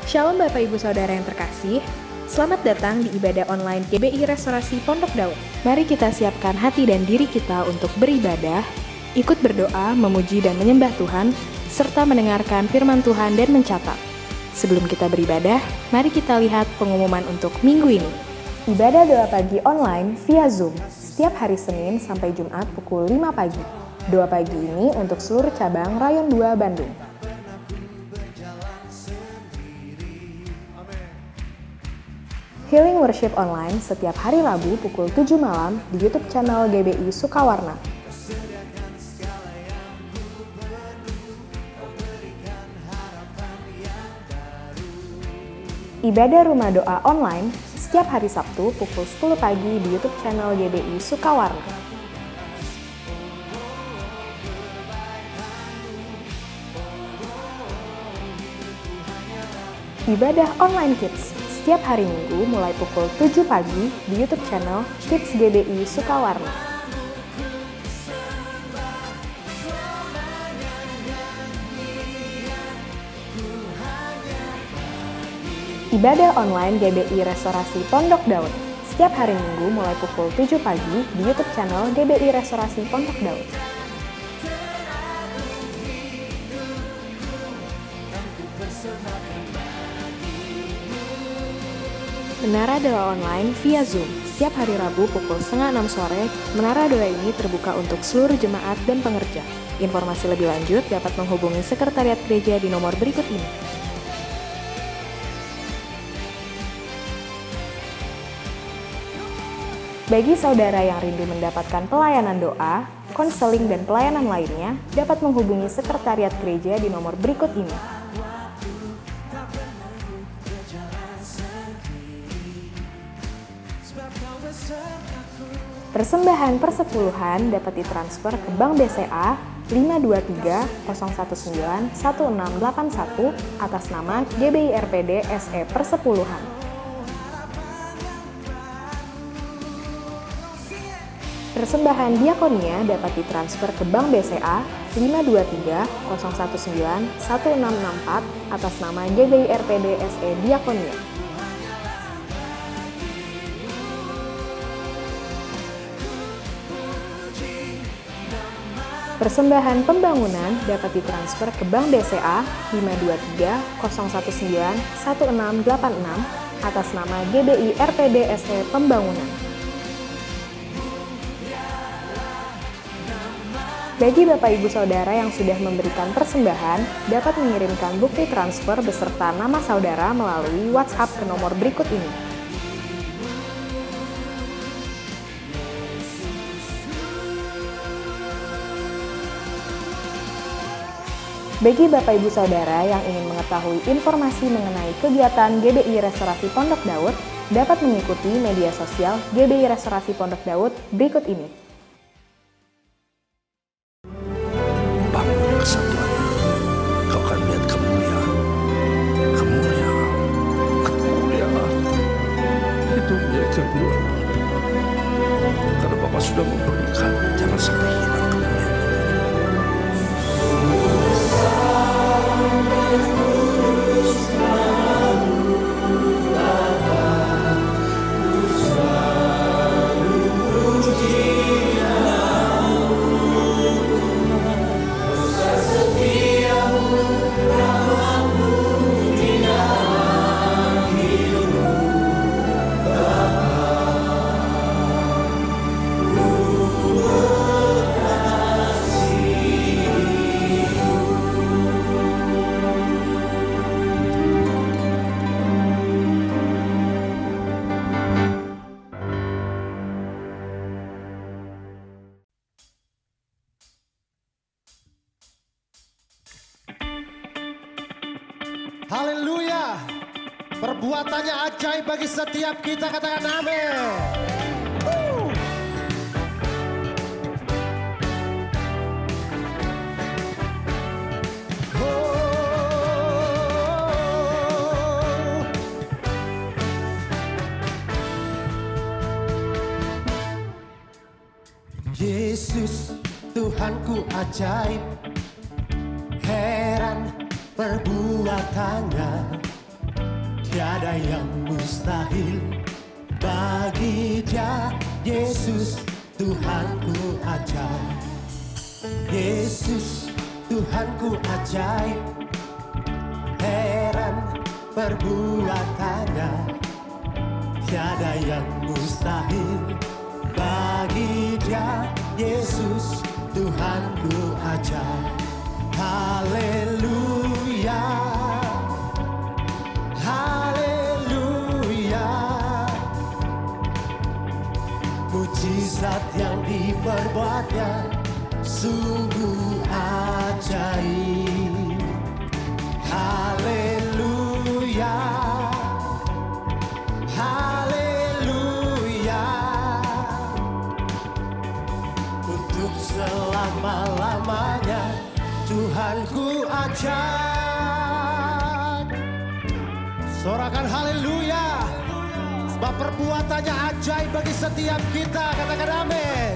Shalom Bapak Ibu Saudara yang terkasih, selamat datang di ibadah online GBI Restorasi Pondok Daud. Mari kita siapkan hati dan diri kita untuk beribadah, ikut berdoa, memuji dan menyembah Tuhan, serta mendengarkan firman Tuhan dan mencatat. Sebelum kita beribadah, mari kita lihat pengumuman untuk minggu ini. Ibadah doa pagi online via Zoom, setiap hari Senin sampai Jumat pukul 5 pagi. Doa pagi ini untuk seluruh cabang Rayon 2 Bandung. Healing Worship Online setiap hari Rabu pukul 7 malam di YouTube channel GBI Sukawarna. Ibadah Rumah Doa Online setiap hari Sabtu pukul 10 pagi di YouTube channel GBI Sukawarna. Ibadah Online Kids setiap hari Minggu mulai pukul 7 pagi di YouTube channel Kids GBI Sukawarna. Ibadah online GBI Restorasi Pondok Daud setiap hari Minggu mulai pukul 7 pagi di YouTube channel GBI Restorasi Pondok Daud. Menara Doa Online via Zoom. Setiap hari Rabu pukul 5:30 sore, Menara Doa ini terbuka untuk seluruh jemaat dan pengerja. Informasi lebih lanjut dapat menghubungi Sekretariat Gereja di nomor berikut ini. Bagi saudara yang rindu mendapatkan pelayanan doa, konseling, dan pelayanan lainnya, dapat menghubungi Sekretariat Gereja di nomor berikut ini. Persembahan persepuluhan dapat ditransfer ke Bank BCA 52301911681 atas nama GBI RPD SE Persepuluhan. Persembahan diakonia dapat ditransfer ke Bank BCA 52301911664 atas nama GBI RPD SE Diakonia. Persembahan pembangunan dapat ditransfer ke Bank BCA 52301911686 atas nama GBI RPD SE Pembangunan. Bagi Bapak Ibu Saudara yang sudah memberikan persembahan, dapat mengirimkan bukti transfer beserta nama saudara melalui WhatsApp ke nomor berikut ini. Bagi Bapak Ibu Saudara yang ingin mengetahui informasi mengenai kegiatan GBI Restorasi Pondok Daud, dapat mengikuti media sosial GBI Restorasi Pondok Daud berikut ini. Bangun kesatuannya, kau akan lihat kemuliaan, itu milik kedua. Karena Bapak sudah memberikan, jangan sampai hilang kemuliaan itu. Haleluya. Perbuatannya ajaib bagi setiap kita, katakan amin. Yesus Tuhanku ajaib, heran perbuatannya. Tiada yang mustahil bagi Dia. Yesus Tuhanku ajaib. Yesus Tuhanku ajaib. Heran perbuatannya. Tiada yang mustahil bagi Dia. Yesus Tuhanku ajaib. Haleluya, haleluya. Mujizat yang diperbuatnya sungguh ajaib. Haleluya, haleluya. Untuk selama-lamanya Tuhanku ajaib. Sorakan haleluya, sebab perbuatannya ajaib bagi setiap kita. Katakan amin.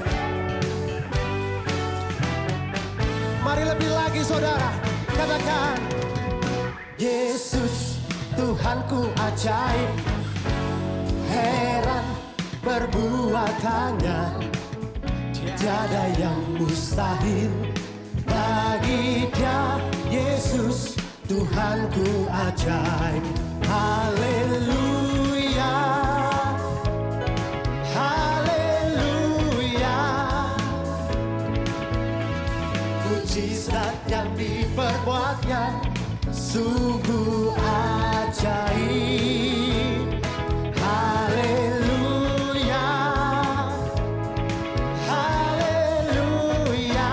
Mari lebih lagi saudara, katakan Yesus Tuhanku ajaib. Heran perbuatannya, tiada yang mustahil bagi Dia. Yesus Tuhanku ajaib. Haleluya, haleluya. Mujizat yang diperbuatnya sungguh ajaib. Haleluya, haleluya.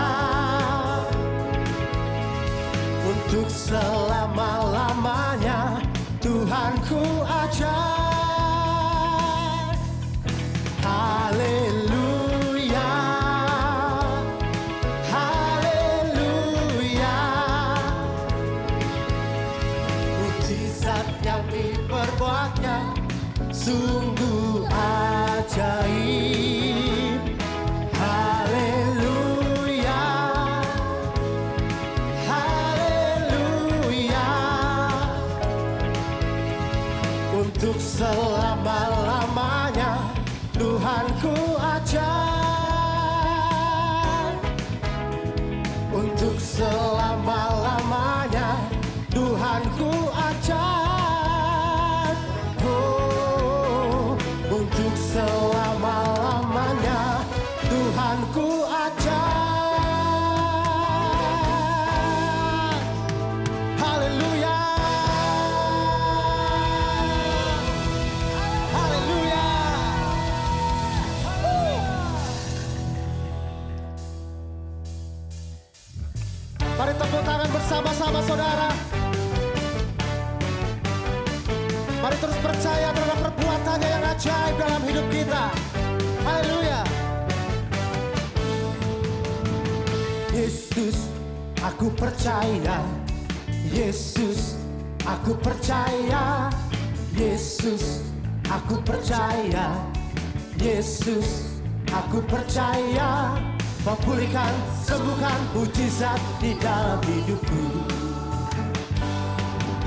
Untuk selama-lamanya Tuhanku ajaib. Haleluya, haleluya. Mujizat yang diperbuatnya sungguh ajaib. Haleluya, haleluya. Untuk selama-lamanya Tuhanku ajaib. Untuk selama-lamanya Tuhanku ajaib. Oh, untuk selama-lamanya Tuhanku ajaib. Haleluya, haleluya. Mari tepuk tangan bersama-sama saudara. Mari terus percaya terhadap perbuatannya yang ajaib dalam hidup kita. Haleluya. Yesus, aku percaya. Yesus, aku percaya. Yesus, aku percaya. Yesus, aku percaya. Kau pulihkan, sembuhkan mujizat di dalam hidupku.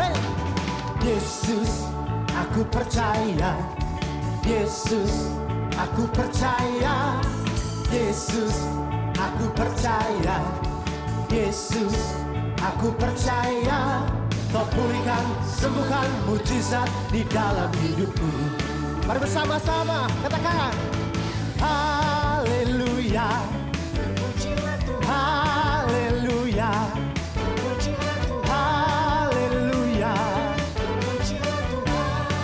Hey! Yesus, aku percaya. Yesus, aku percaya. Yesus, aku percaya. Yesus, aku percaya. Kau pulihkan, sembuhkan mujizat di dalam hidupku. Mari bersama-sama katakan haleluya, haleluya, haleluya.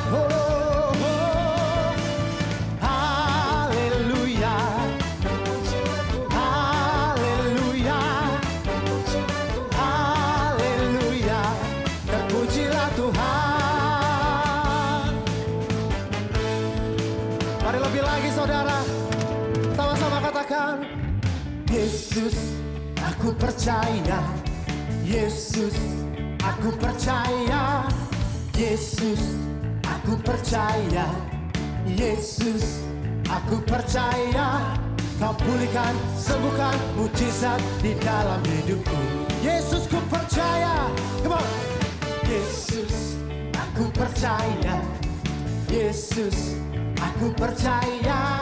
Oh, oh, haleluya, haleluya, haleluya. Terpujilah Tuhan. Mari lebih lagi saudara, sama-sama katakan Yesus, aku percaya. Yesus, aku percaya. Yesus, aku percaya. Yesus, aku percaya. Kau pulihkan, sembuhkan mujizat di dalam hidupku. Yesus, ku percaya. Come on. Yesus, aku percaya. Yesus, aku percaya.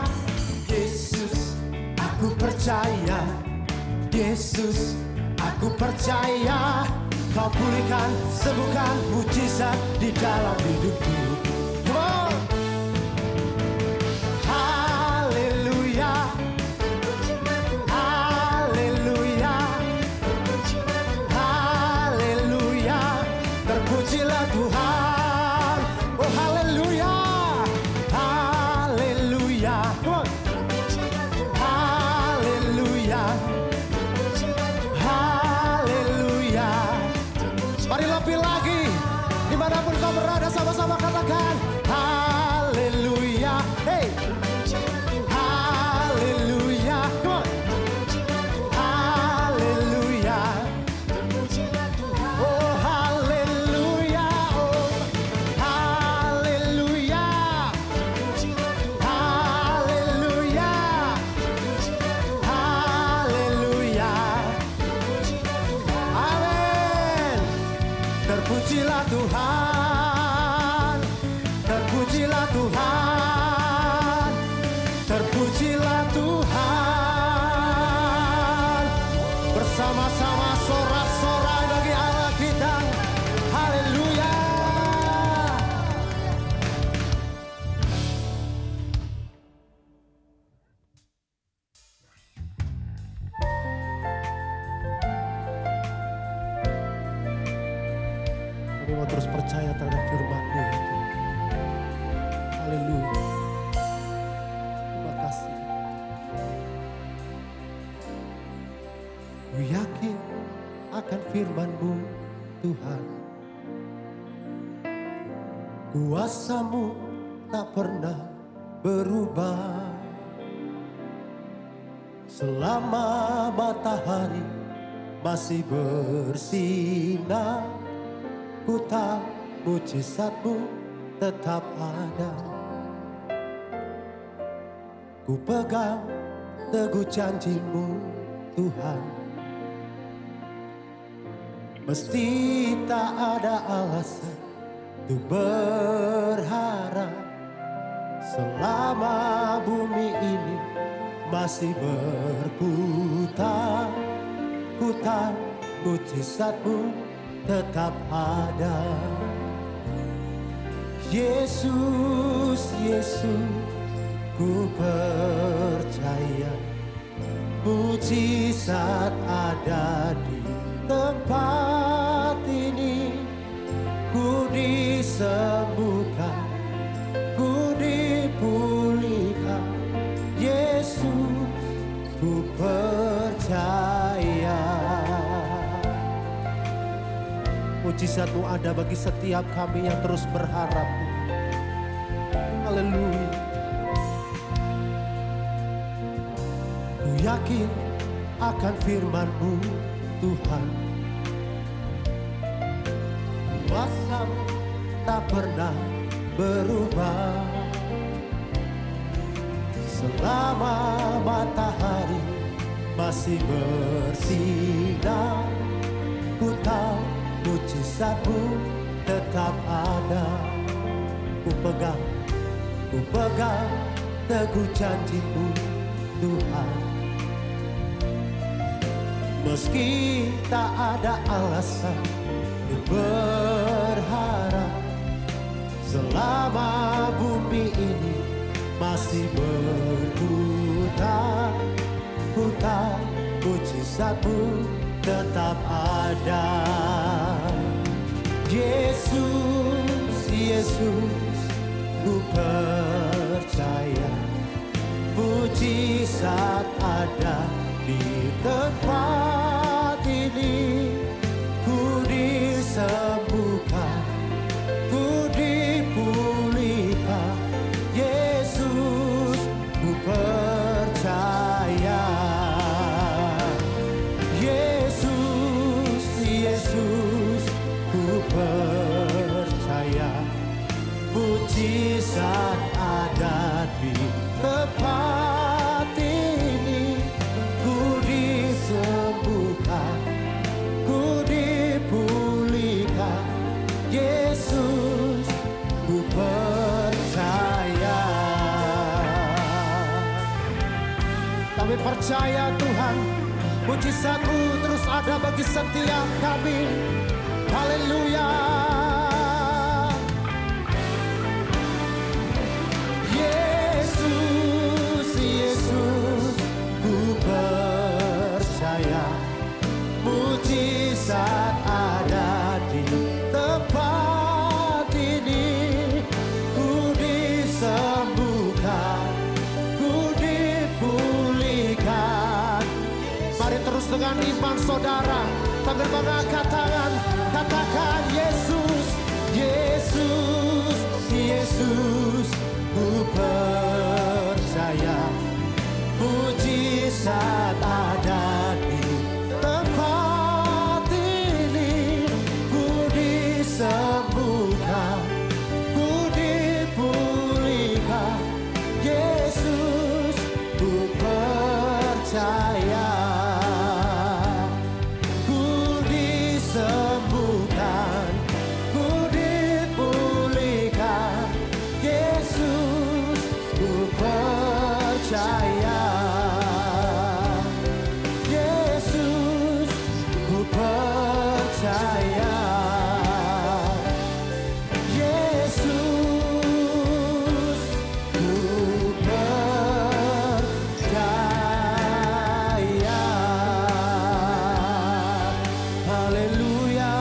Yesus, aku percaya. Yesus, aku percaya. Kau pulihkan, sembuhkan, mujizat di dalam hidupku. Come on. Haleluya. Haleluya. Haleluya. Terpujilah Tuhan. Oh haleluya. Haleluya. Come on. Haleluya. Haleluya. Mari lebih lagi. Dimanapun kau berada, sama-sama katakan haleluya. Hey. Haleluya. Come on. Haleluya. Oh haleluya. Oh haleluya. Haleluya. Haleluya. Amin. Terpujilah Tuhan. Terpujilah Tuhan. Terpujilah Tuhan. Bersama-sama sorak-sorai bagi Allah kita. Haleluya. Kami mau terus percaya terhadap firman-Mu. Haleluya. Terima kasih. Ku yakin akan firman-Mu, Tuhan. Kuasa-Mu tak pernah berubah. Selama matahari masih bersinar, ku tahu mujizat-Mu tetap ada. Ku pegang teguh janji-Mu, Tuhan. Mesti tak ada alasan untuk berharap. Selama bumi ini masih berputar, ku tahu mujizat-Mu tetap ada. Yesus, Yesus, ku percaya mujizat ada di tempat ini. Ku disembuhkan, ku dipulihkan. Yesus, ku percaya. Mujizat-Mu ada bagi setiap kami yang terus berharap. Haleluya. Ku yakin akan firman-Mu, Tuhan. Kuasa-Mu tak pernah berubah. Selama matahari masih bersinar, ku tahu mujizat-Mu tetap ada. Ku pegang teguh janji-Mu, Tuhan. Meski tak ada alasan untuk berharap, selama bumi ini masih berputar, ku tahu mujizat-Mu tetap ada. Yesus, Yesus, ku percaya mujizat ada di tempat ini. Ku disembuhkan, ku dipulihkan. Yesus, ku percaya. Yesus, Yesus, ku percaya mujizat ada di tempat ini. Ku disembuhkan, ku dipulihkan. Yesus, ku percaya. Kami percaya Tuhan, mujizat-Mu terus ada bagi setiap kami. Haleluya. Yesus, Yesus, ku percaya mujizat ada di tempat ini. Ku disembuhkan, ku dipulihkan. Mari terus dengan iman saudara, sambil mengangkat tangan, katakan Yesus, Yesus, Yesus, ku percaya mujizat ada di tempat ini. Ku disembuhkan, ku dipulihkan. Yesus, ku percaya. Ku disembuhkan, ku dipulihkan. Yesus, ku percaya. Yesus, ku percaya. Yesus, ku percaya. Haleluya.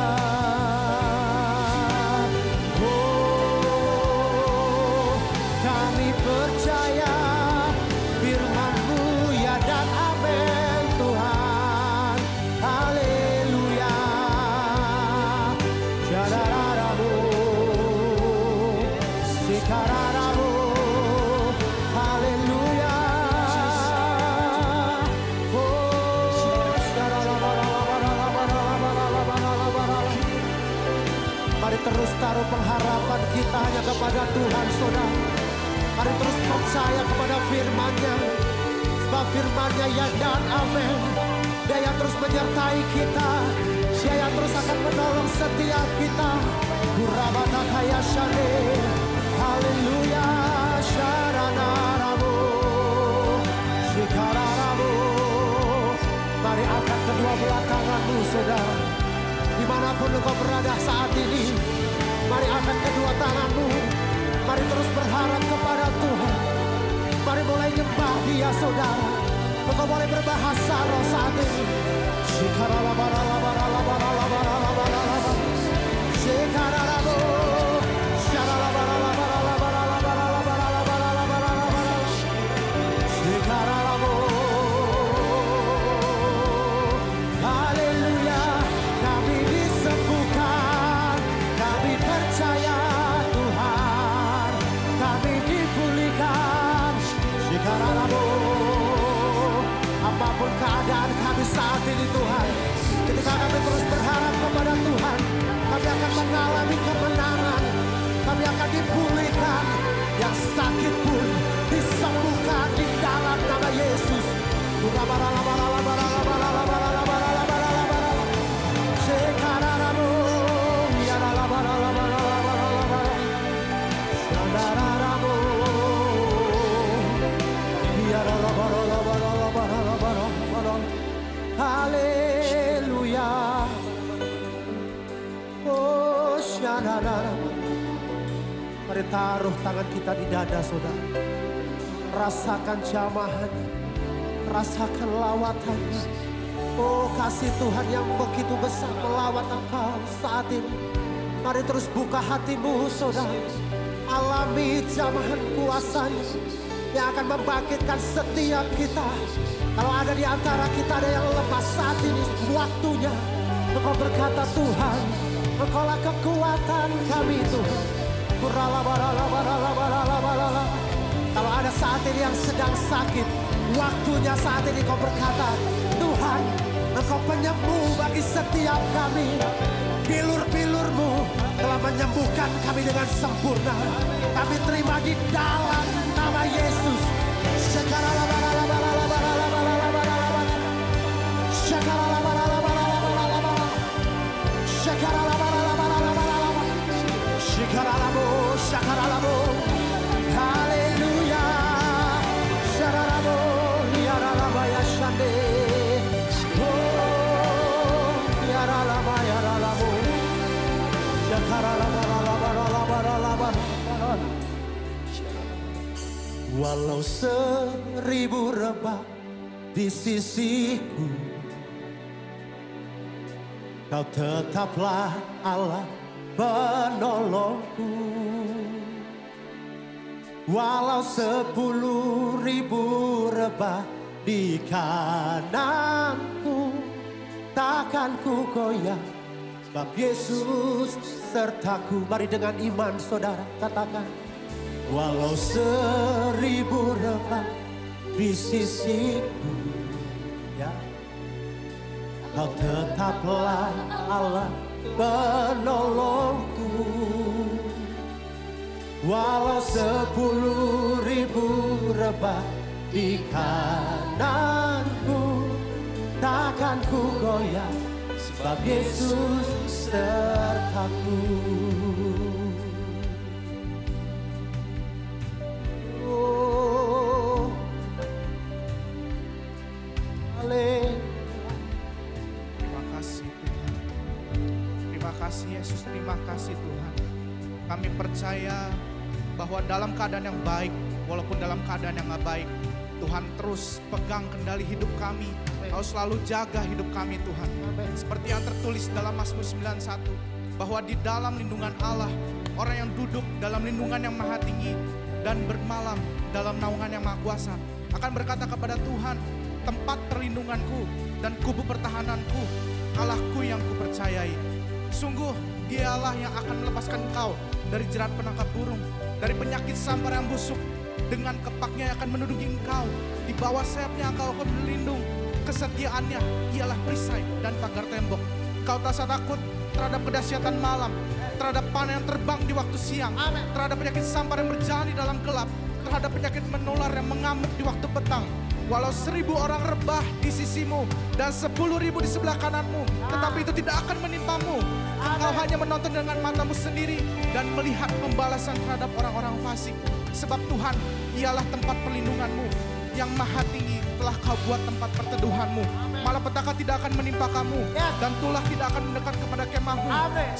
Oh, kami percaya firman-Mu ya dan amin Tuhan. Haleluya. Jadararabu, sikararabu. Haleluya. Oh, syaralabaralabaralabaralabaralabaralabaralabar. Mari terus taruh pengharapan kita hanya kepada Tuhan, saudara. Mari terus percaya kepada firman-Nya, sebab firman-Nya ya dan amin. Dia yang terus menyertai kita, Dia yang terus akan menolong setiap kita. Urabata kaya shane, haleluya, syaranarabu, shikararabu. Mari angkat kedua belah tanganmu, saudara. Dimanapun engkau berada saat ini, mari angkat kedua tanganmu. Mari terus berharap kepada Tuhan. Mari mulai nyembah Dia, saudara. Engkau boleh berbahasa roh saat ini. Shikaralabaralabaralabaralabaralabaralabar. Shikaralabu, syaralabaralabaralabaralabaralabaralabar. Shikaralabu. Haleluya, kami disembuhkan, kami percaya Tuhan, kami dipulihkan. Shikaralabu. Apapun keadaan kami saat ini Tuhan, ketika kami terus berharap kepada Tuhan, kami akan mengalami kemenangan, kami akan dipulihkan. Yang sakit pun disembuhkan di dalam nama Yesus. Shekararabu, yaralabaralabaralabaralabar. Shandararabu, yaralabaralabaralabaralabar. Haleluya. Oh, shandararabu. Mari taruh tangan kita di dada, saudara. Rasakan jamahannya, rasakan lawatannya. Oh, kasih Tuhan yang begitu besar melawat engkau saat ini. Mari terus buka hatimu, saudara. Alami jamahan kuasanya yang akan membangkitkan setiap kita. Kalau ada di antara kita ada yang lemah saat ini, waktunya engkau berkata, Tuhan, Engkaulah kekuatan kami, Tuhan. Kalau ada saat ini yang sedang sakit, waktunya saat ini kau berkata, Tuhan, Engkau penyembuh bagi setiap kami. Bilur-bilur-Mu telah menyembuhkan kami dengan sempurna. Kami terima di dalam nama Yesus. Haleluya. Walau 1000 rebah di sisiku, Kau tetaplah Allah penolongku. Walau 10.000 rebah di kananku, takkan ku goyah, sebab Yesus sertaku. Mari dengan iman saudara katakan, walau 1000 rebah di sisiku, ya, Kau tetaplah Allah penolongku. Walau 10.000 rebah di kananku, takkan ku goyah, sebab Yesus sertaku. Oh, haleluya. Terima kasih Tuhan. Terima kasih Yesus, terima kasih Tuhan. Kami percaya bahwa dalam keadaan yang baik, walaupun dalam keadaan yang gak baik, Tuhan terus pegang kendali hidup kami. Kau selalu jaga hidup kami Tuhan. Seperti yang tertulis dalam Mazmur 91, bahwa di dalam lindungan Allah, orang yang duduk dalam lindungan yang maha tinggi dan bermalam dalam naungan yang maha kuasa akan berkata kepada Tuhan, tempat perlindunganku dan kubu pertahananku, Allahku yang kupercayai. Sungguh Dialah yang akan melepaskan engkau dari jerat penangkap burung, dari penyakit sampar yang busuk. Dengan kepaknya yang akan menduduki engkau, di bawah sayapnya engkau akan berlindung. Kesetiaannya ialah perisai dan pagar tembok. Kau tak usah takut terhadap kedahsyatan malam, terhadap panah yang terbang di waktu siang, terhadap penyakit sampar yang berjalan di dalam gelap, terhadap penyakit menular yang mengamuk di waktu petang. Walau 1000 orang rebah di sisimu dan 10.000 di sebelah kananmu, tetapi itu tidak akan menimpamu. Engkau hanya menonton dengan matamu sendiri dan melihat pembalasan terhadap orang-orang fasik. Sebab Tuhan ialah tempat perlindunganmu, yang maha tinggi telah kau buat tempat perteduhanmu. Malapetaka tidak akan menimpa kamu, dan tulah tidak akan mendekat kepada kemahmu.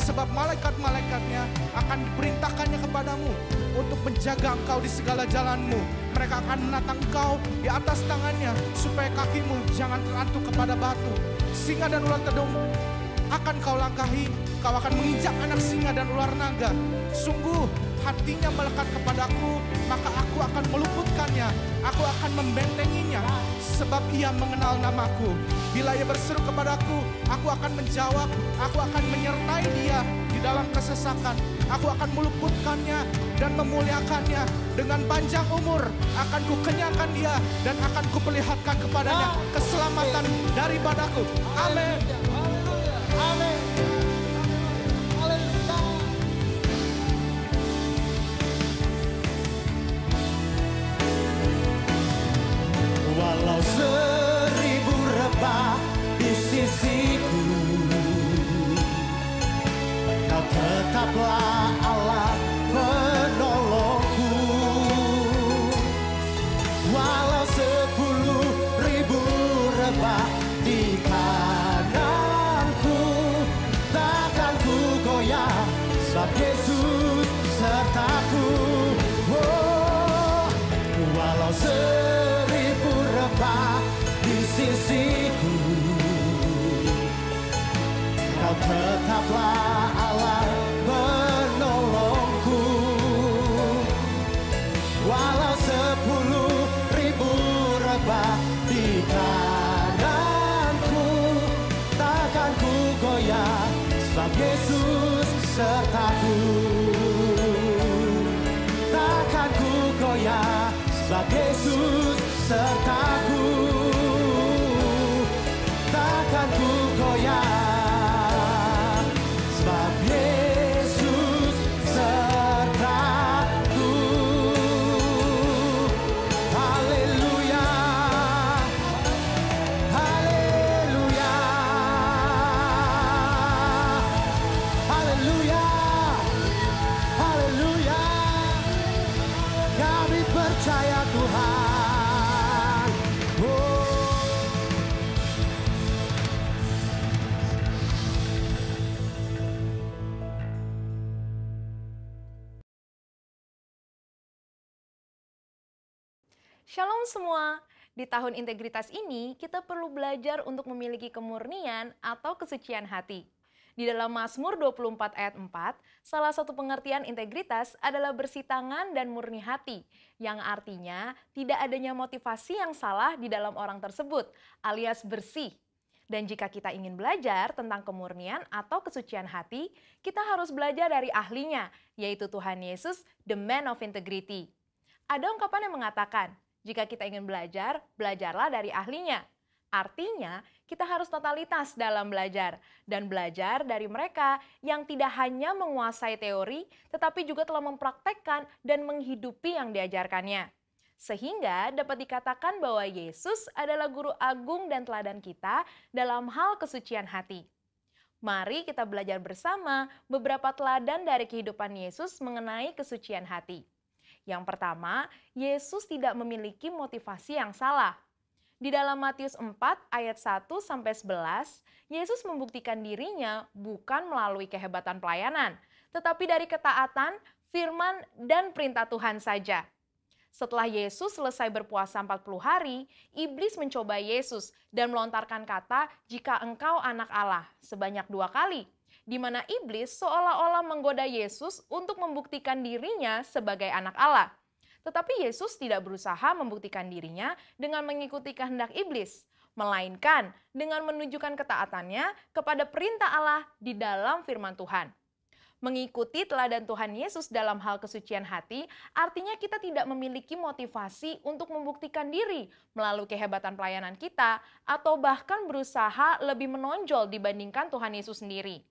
Sebab malaikat-malaikatnya akan diperintahkannya kepadamu untuk menjaga engkau di segala jalanmu. Mereka akan menatang engkau di atas tangannya, supaya kakimu jangan terantuk kepada batu. Singa dan ular tedung akan kau langkahi, kau akan menginjak anak singa dan ular naga. Sungguh hatinya melekat kepadaku, maka aku akan meluputkannya, aku akan membentenginya, sebab ia mengenal namaku. Bila ia berseru kepadaku, aku akan menjawab, aku akan menyertai dia di dalam kesesakan. Aku akan meluputkannya dan memuliakannya. Dengan panjang umur akan kukenyangkan dia, dan akan kuperlihatkan kepadanya keselamatan daripadaku. Amin. Amin. Walau 1000 rebah di sisiku, Kau tetaplah Allah penolongku. Walau 10.000 rebah di kananku, takkan ku goyah, sebab Yesus sertaku. Oh, walau 1000 rebah di sisiku, Kau tetaplah Allah penolongku. Walau 10.000 rebah di kananku, takkan ku goyah, sebab Yesus sertaku. Takkan ku goyah, sebab Yesus sertaku. Takkan ku goyah, sebab Yesus sertaku. Haleluya, haleluya, haleluya, haleluya. Kami percaya Tuhan, Shalom semua. Di tahun integritas ini, kita perlu belajar untuk memiliki kemurnian atau kesucian hati. Di dalam Mazmur 24 ayat 4, salah satu pengertian integritas adalah bersih tangan dan murni hati, yang artinya tidak adanya motivasi yang salah di dalam orang tersebut, alias bersih. Dan jika kita ingin belajar tentang kemurnian atau kesucian hati, kita harus belajar dari ahlinya, yaitu Tuhan Yesus, the man of integrity. Ada ungkapan yang mengatakan, jika kita ingin belajar, belajarlah dari ahlinya. Artinya, kita harus totalitas dalam belajar dan belajar dari mereka yang tidak hanya menguasai teori, tetapi juga telah mempraktekkan dan menghidupi yang diajarkannya. Sehingga dapat dikatakan bahwa Yesus adalah guru agung dan teladan kita dalam hal kesucian hati. Mari kita belajar bersama beberapa teladan dari kehidupan Yesus mengenai kesucian hati. Yang pertama, Yesus tidak memiliki motivasi yang salah. Di dalam Matius 4 ayat 1-11, Yesus membuktikan dirinya bukan melalui kehebatan pelayanan, tetapi dari ketaatan, firman, dan perintah Tuhan saja. Setelah Yesus selesai berpuasa 40 hari, iblis mencoba Yesus dan melontarkan kata, "Jika engkau anak Allah," sebanyak 2 kali. Di mana iblis seolah-olah menggoda Yesus untuk membuktikan dirinya sebagai anak Allah. Tetapi Yesus tidak berusaha membuktikan dirinya dengan mengikuti kehendak iblis, melainkan dengan menunjukkan ketaatannya kepada perintah Allah di dalam firman Tuhan. Mengikuti teladan Tuhan Yesus dalam hal kesucian hati, artinya kita tidak memiliki motivasi untuk membuktikan diri melalui kehebatan pelayanan kita, atau bahkan berusaha lebih menonjol dibandingkan Tuhan Yesus sendiri.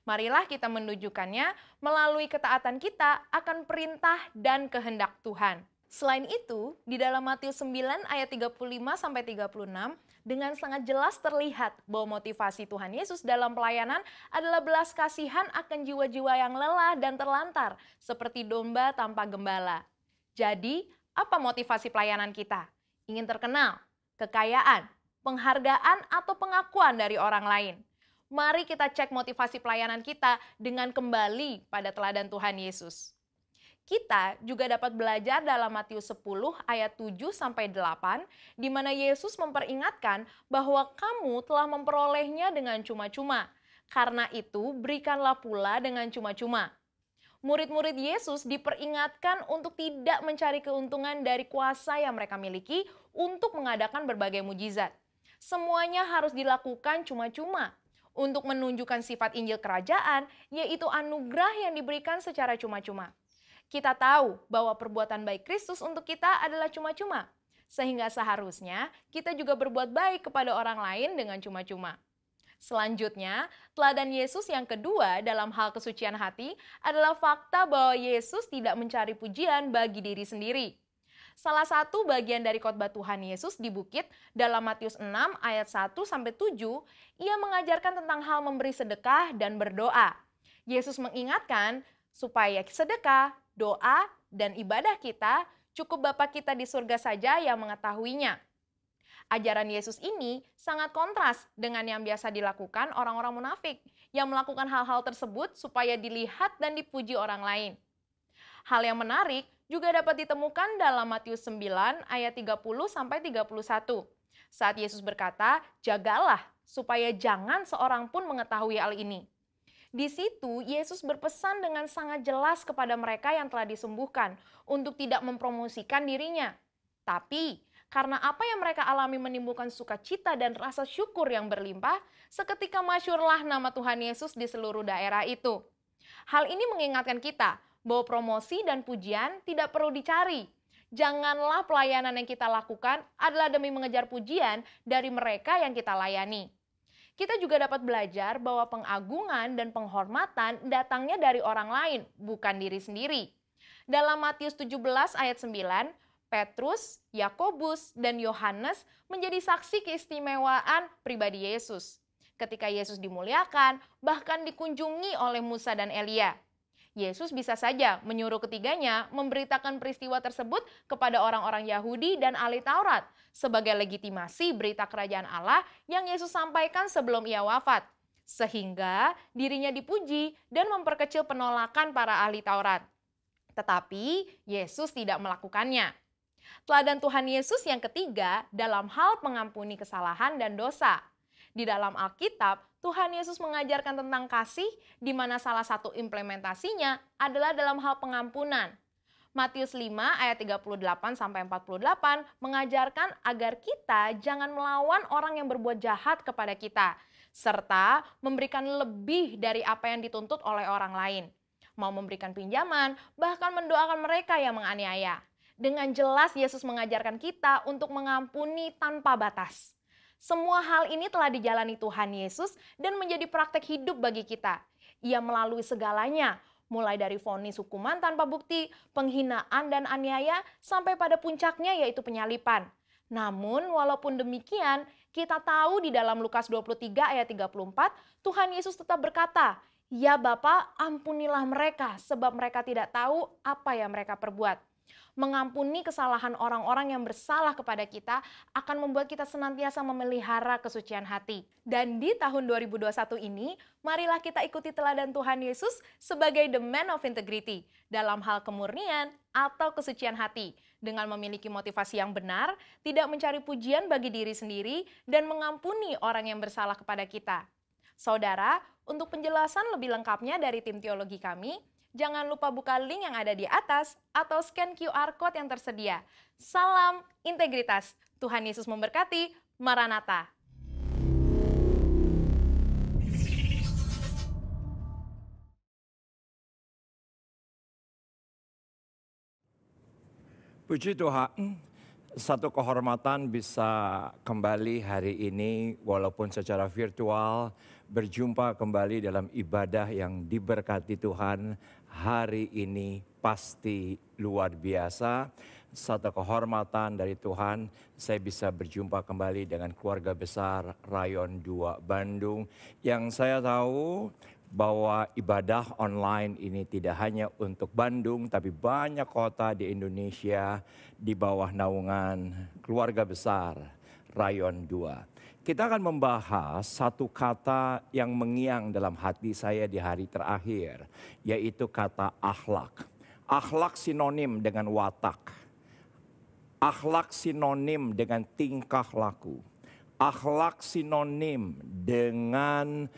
Marilah kita menunjukkannya melalui ketaatan kita akan perintah dan kehendak Tuhan. Selain itu, di dalam Matius 9 ayat 35-36, dengan sangat jelas terlihat bahwa motivasi Tuhan Yesus dalam pelayanan adalah belas kasihan akan jiwa-jiwa yang lelah dan terlantar, seperti domba tanpa gembala. Jadi, apa motivasi pelayanan kita? Ingin terkenal, kekayaan, penghargaan, atau pengakuan dari orang lain? Mari kita cek motivasi pelayanan kita dengan kembali pada teladan Tuhan Yesus. Kita juga dapat belajar dalam Matius 10 ayat 7-8, di mana Yesus memperingatkan bahwa kamu telah memperolehnya dengan cuma-cuma. Karena itu, berikanlah pula dengan cuma-cuma. Murid-murid Yesus diperingatkan untuk tidak mencari keuntungan dari kuasa yang mereka miliki untuk mengadakan berbagai mujizat. Semuanya harus dilakukan cuma-cuma untuk menunjukkan sifat Injil Kerajaan, yaitu anugerah yang diberikan secara cuma-cuma. Kita tahu bahwa perbuatan baik Kristus untuk kita adalah cuma-cuma, sehingga seharusnya kita juga berbuat baik kepada orang lain dengan cuma-cuma. Selanjutnya, teladan Yesus yang kedua dalam hal kesucian hati adalah fakta bahwa Yesus tidak mencari pujian bagi diri sendiri. Salah satu bagian dari khotbah Tuhan Yesus di bukit dalam Matius 6 ayat 1-7, ia mengajarkan tentang hal memberi sedekah dan berdoa. Yesus mengingatkan supaya sedekah, doa, dan ibadah kita cukup Bapa kita di surga saja yang mengetahuinya. Ajaran Yesus ini sangat kontras dengan yang biasa dilakukan orang-orang munafik yang melakukan hal-hal tersebut supaya dilihat dan dipuji orang lain. Hal yang menarik juga dapat ditemukan dalam Matius 9 ayat 30-31. Saat Yesus berkata, "Jagalah supaya jangan seorang pun mengetahui hal ini." Di situ Yesus berpesan dengan sangat jelas kepada mereka yang telah disembuhkan untuk tidak mempromosikan dirinya. Tapi karena apa yang mereka alami menimbulkan sukacita dan rasa syukur yang berlimpah, seketika masyhurlah nama Tuhan Yesus di seluruh daerah itu. Hal ini mengingatkan kita bahwa promosi dan pujian tidak perlu dicari. Janganlah pelayanan yang kita lakukan adalah demi mengejar pujian dari mereka yang kita layani. Kita juga dapat belajar bahwa pengagungan dan penghormatan datangnya dari orang lain, bukan diri sendiri. Dalam Matius 17 ayat 9, Petrus, Yakobus, dan Yohanes menjadi saksi keistimewaan pribadi Yesus. Ketika Yesus dimuliakan, bahkan dikunjungi oleh Musa dan Elia. Yesus bisa saja menyuruh ketiganya memberitakan peristiwa tersebut kepada orang-orang Yahudi dan ahli Taurat sebagai legitimasi berita kerajaan Allah yang Yesus sampaikan sebelum ia wafat. Sehingga dirinya dipuji dan memperkecil penolakan para ahli Taurat. Tetapi Yesus tidak melakukannya. Teladan Tuhan Yesus yang ketiga dalam hal mengampuni kesalahan dan dosa. Di dalam Alkitab, Tuhan Yesus mengajarkan tentang kasih, di mana salah satu implementasinya adalah dalam hal pengampunan. Matius 5 ayat 38-48 mengajarkan agar kita jangan melawan orang yang berbuat jahat kepada kita, serta memberikan lebih dari apa yang dituntut oleh orang lain. Mau memberikan pinjaman, bahkan mendoakan mereka yang menganiaya. Dengan jelas Yesus mengajarkan kita untuk mengampuni tanpa batas. Semua hal ini telah dijalani Tuhan Yesus dan menjadi praktek hidup bagi kita. Ia melalui segalanya, mulai dari vonis hukuman tanpa bukti, penghinaan dan aniaya, sampai pada puncaknya yaitu penyalipan. Namun walaupun demikian, kita tahu di dalam Lukas 23 ayat 34, Tuhan Yesus tetap berkata, "Ya Bapa, ampunilah mereka, sebab mereka tidak tahu apa yang mereka perbuat." Mengampuni kesalahan orang-orang yang bersalah kepada kita akan membuat kita senantiasa memelihara kesucian hati. Dan di tahun 2021 ini, marilah kita ikuti teladan Tuhan Yesus sebagai the man of integrity dalam hal kemurnian atau kesucian hati, dengan memiliki motivasi yang benar, tidak mencari pujian bagi diri sendiri, dan mengampuni orang yang bersalah kepada kita. Saudara, untuk penjelasan lebih lengkapnya dari tim teologi kami, jangan lupa buka link yang ada di atas atau scan QR Code yang tersedia. Salam integritas. Tuhan Yesus memberkati. Maranatha. Puji Tuhan, satu kehormatan bisa kembali hari ini walaupun secara virtual, berjumpa kembali dalam ibadah yang diberkati Tuhan. Hari ini pasti luar biasa. Satu kehormatan dari Tuhan, saya bisa berjumpa kembali dengan keluarga besar Rayon 2 Bandung. Yang saya tahu bahwa ibadah online ini tidak hanya untuk Bandung, tapi banyak kota di Indonesia di bawah naungan keluarga besar Rayon 2. Kita akan membahas satu kata yang mengiang dalam hati saya di hari terakhir, yaitu kata akhlak. Akhlak sinonim dengan watak. Akhlak sinonim dengan tingkah laku. Akhlak sinonim dengan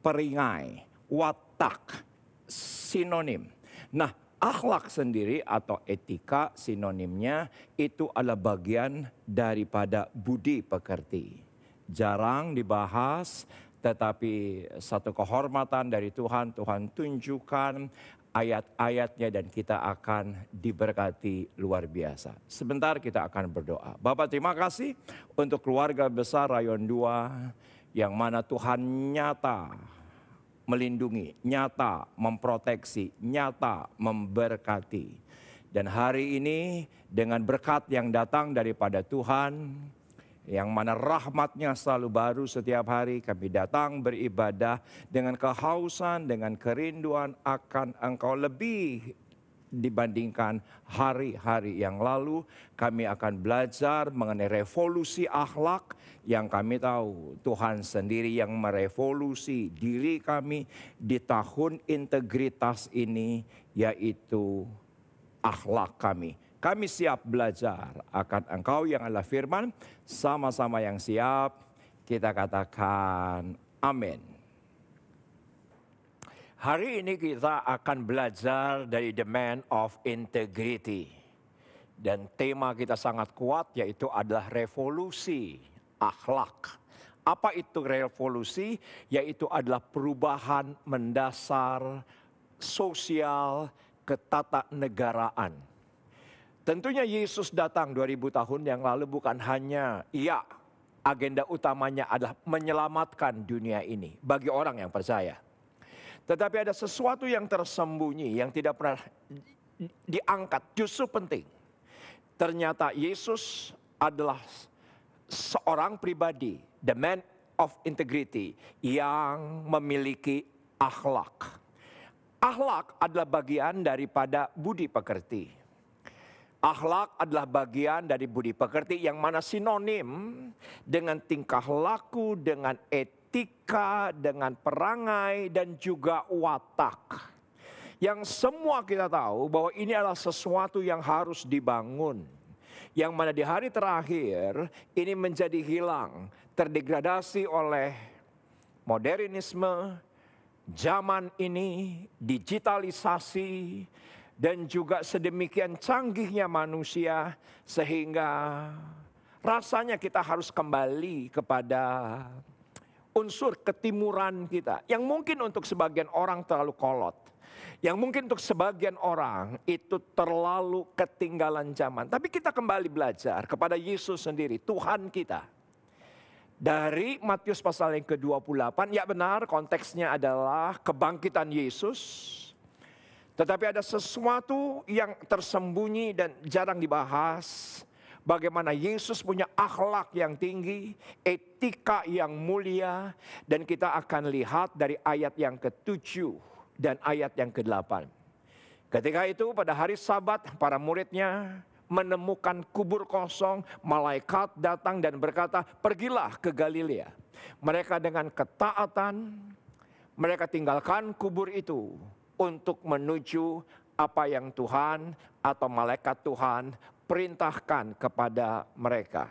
peringai. Watak sinonim. Nah, akhlak sendiri atau etika sinonimnya itu adalah bagian daripada budi pekerti. Jarang dibahas, tetapi satu kehormatan dari Tuhan, Tuhan tunjukkan ayat-ayatnya dan kita akan diberkati luar biasa. Sebentar kita akan berdoa. Bapak, terima kasih untuk keluarga besar Rayon 2 yang mana Tuhan nyata melindungi, nyata memproteksi, nyata memberkati. Dan hari ini dengan berkat yang datang daripada Tuhan, yang mana rahmat-Nya selalu baru setiap hari, kami datang beribadah dengan kehausan, dengan kerinduan akan Engkau lebih dibandingkan hari-hari yang lalu. Kami akan belajar mengenai revolusi akhlak yang kami tahu Tuhan sendiri yang merevolusi diri kami di tahun integritas ini, yaitu akhlak kami. Kami siap belajar akan Engkau yang adalah firman. Sama-sama yang siap, kita katakan amin. Hari ini kita akan belajar dari the man of integrity. Dan tema kita sangat kuat, yaitu adalah revolusi akhlak. Apa itu revolusi? Yaitu adalah perubahan mendasar sosial ketatanegaraan. Tentunya Yesus datang 2000 tahun yang lalu bukan hanya, agenda utamanya adalah menyelamatkan dunia ini bagi orang yang percaya. Tetapi ada sesuatu yang tersembunyi, yang tidak pernah diangkat, justru penting. Ternyata Yesus adalah seorang pribadi, the man of integrity, yang memiliki akhlak. Akhlak adalah bagian daripada budi pekerti. Akhlak adalah bagian dari budi pekerti yang mana sinonim dengan tingkah laku, dengan etika, dengan perangai, dan juga watak. Yang semua kita tahu bahwa ini adalah sesuatu yang harus dibangun. Yang mana di hari terakhir ini menjadi hilang, terdegradasi oleh modernisme, zaman ini, digitalisasi, dan juga sedemikian canggihnya manusia sehingga rasanya kita harus kembali kepada unsur ketimuran kita. Yang mungkin untuk sebagian orang terlalu kolot. Yang mungkin untuk sebagian orang itu terlalu ketinggalan zaman. Tapi kita kembali belajar kepada Yesus sendiri, Tuhan kita. Dari Matius pasal yang ke-28, ya benar konteksnya adalah kebangkitan Yesus. Tetapi ada sesuatu yang tersembunyi dan jarang dibahas. Bagaimana Yesus punya akhlak yang tinggi, etika yang mulia. Dan kita akan lihat dari ayat yang ke-7 dan ayat yang ke-8. Ketika itu pada hari Sabat para muridnya menemukan kubur kosong, malaikat datang dan berkata, pergilah ke Galilea. Mereka dengan ketaatan, mereka tinggalkan kubur itu untuk menuju apa yang Tuhan atau malaikat Tuhan perintahkan kepada mereka.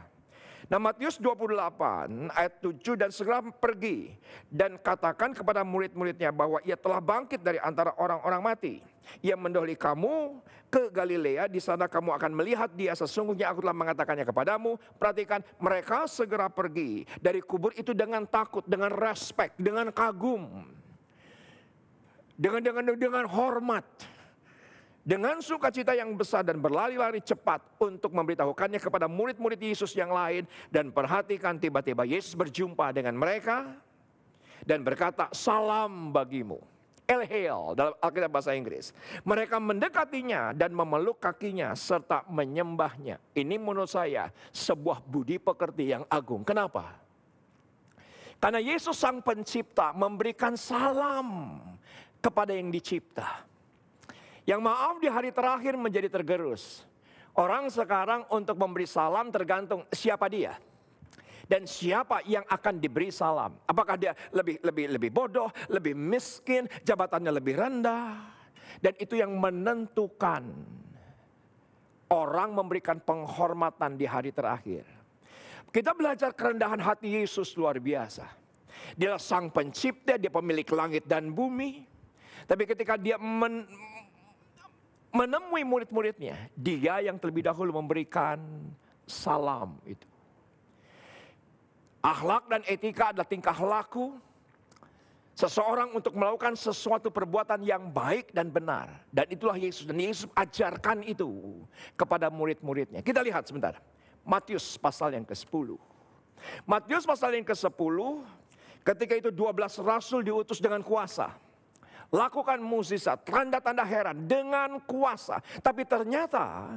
Nah, Matius 28 ayat 7, dan segera pergi dan katakan kepada murid-muridnya bahwa ia telah bangkit dari antara orang-orang mati. Ia mendahului kamu ke Galilea, di sana kamu akan melihat dia, sesungguhnya aku telah mengatakannya kepadamu. Perhatikan, mereka segera pergi dari kubur itu dengan takut, dengan respek, dengan kagum, dengan hormat. Dengan sukacita yang besar dan berlari-lari cepat untuk memberitahukannya kepada murid-murid Yesus yang lain. Dan perhatikan, tiba-tiba Yesus berjumpa dengan mereka dan berkata, salam bagimu. El Hail dalam Alkitab bahasa Inggris. Mereka mendekatinya dan memeluk kakinya serta menyembahnya. Ini menurut saya sebuah budi pekerti yang agung. Kenapa? Karena Yesus sang pencipta memberikan salam kepada yang dicipta. Yang maaf di hari terakhir menjadi tergerus. Orang sekarang untuk memberi salam tergantung siapa dia. Dan siapa yang akan diberi salam. Apakah dia lebih bodoh, lebih miskin, jabatannya lebih rendah. Dan itu yang menentukan orang memberikan penghormatan di hari terakhir. Kita belajar kerendahan hati Yesus luar biasa. Dia sang pencipta, dia pemilik langit dan bumi. Tapi ketika dia menemui murid-muridnya, dia yang terlebih dahulu memberikan salam itu. Akhlak dan etika adalah tingkah laku seseorang untuk melakukan sesuatu perbuatan yang baik dan benar. Dan itulah Yesus. Dan Yesus ajarkan itu kepada murid-muridnya. Kita lihat sebentar. Matius pasal yang ke-10. Matius pasal yang ke-10, ketika itu 12 rasul diutus dengan kuasa. Lakukan mukjizat, tanda-tanda heran dengan kuasa. Tapi ternyata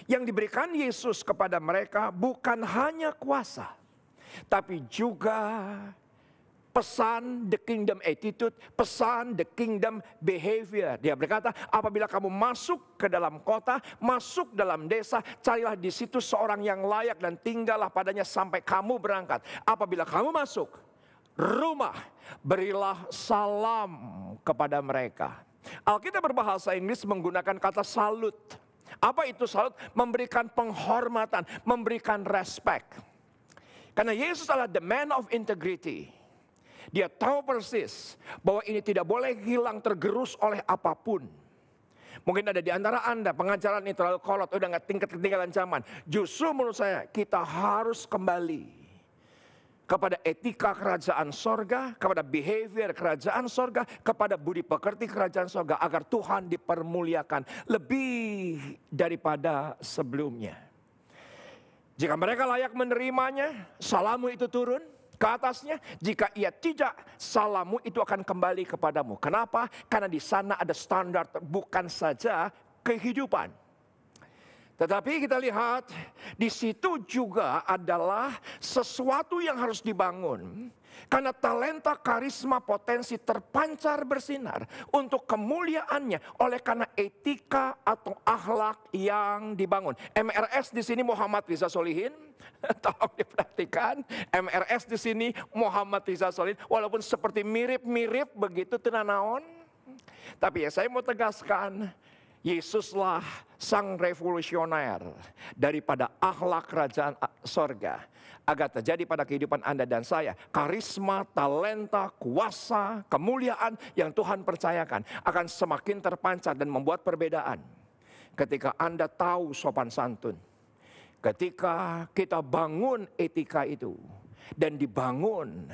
yang diberikan Yesus kepada mereka bukan hanya kuasa. Tapi juga pesan the kingdom attitude, pesan the kingdom behavior. Dia berkata, apabila kamu masuk ke dalam kota, masuk dalam desa, carilah di situ seorang yang layak dan tinggallah padanya sampai kamu berangkat. Apabila kamu masuk rumah, berilah salam kepada mereka. Alkitab berbahasa Inggris menggunakan kata salut. Apa itu salut? Memberikan penghormatan, memberikan respect. Karena Yesus adalah the man of integrity. Dia tahu persis bahwa ini tidak boleh hilang tergerus oleh apapun. Mungkin ada di antara Anda pengajaran ini terlalu kolot, udah gak ketinggalan zaman. Justru menurut saya kita harus kembali kepada etika kerajaan sorga, kepada behavior kerajaan sorga, kepada budi pekerti kerajaan sorga, agar Tuhan dipermuliakan lebih daripada sebelumnya. Jika mereka layak menerimanya, salammu itu turun ke atasnya. Jika ia tidak, salammu itu akan kembali kepadamu. Kenapa? Karena di sana ada standar, bukan saja kehidupan. Tetapi kita lihat di situ juga adalah sesuatu yang harus dibangun. Karena talenta, karisma, potensi terpancar bersinar untuk kemuliaannya oleh karena etika atau akhlak yang dibangun. MRS di sini Muhammad Riza Solihin. Tolong diperhatikan, MRS di sini Muhammad Riza Solihin. Walaupun seperti mirip-mirip begitu tenanaon. Tapi ya saya mau tegaskan, Yesuslah sang revolusioner daripada akhlak kerajaan sorga. Agar terjadi pada kehidupan Anda dan saya. Karisma, talenta, kuasa, kemuliaan yang Tuhan percayakan akan semakin terpancar dan membuat perbedaan. Ketika Anda tahu sopan santun. Ketika kita bangun etika itu. Dan dibangun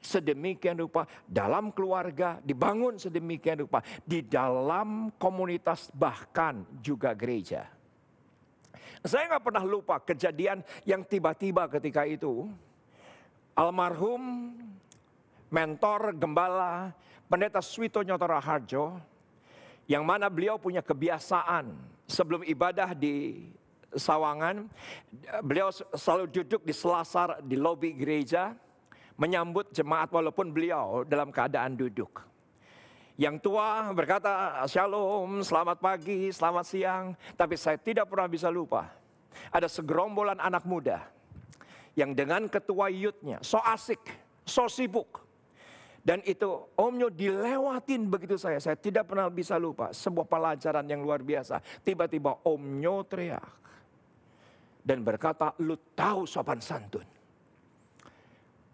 sedemikian rupa dalam keluarga, dibangun sedemikian rupa di dalam komunitas, bahkan juga gereja. Saya nggak pernah lupa kejadian yang tiba-tiba ketika itu almarhum mentor gembala Pendeta Suwito Nyoto Raharjo, yang mana beliau punya kebiasaan sebelum ibadah di Sawangan, beliau selalu duduk di selasar di lobi gereja menyambut jemaat walaupun beliau dalam keadaan duduk. Yang tua berkata, "Shalom, selamat pagi, selamat siang." Tapi saya tidak pernah bisa lupa. Ada segerombolan anak muda yang dengan ketua youth-nya so asik, so sibuk. Dan itu Om Nyo dilewatin begitu saya tidak pernah bisa lupa. Sebuah pelajaran yang luar biasa. Tiba-tiba Om Nyo teriak. Dan berkata, "Lu tahu sopan santun.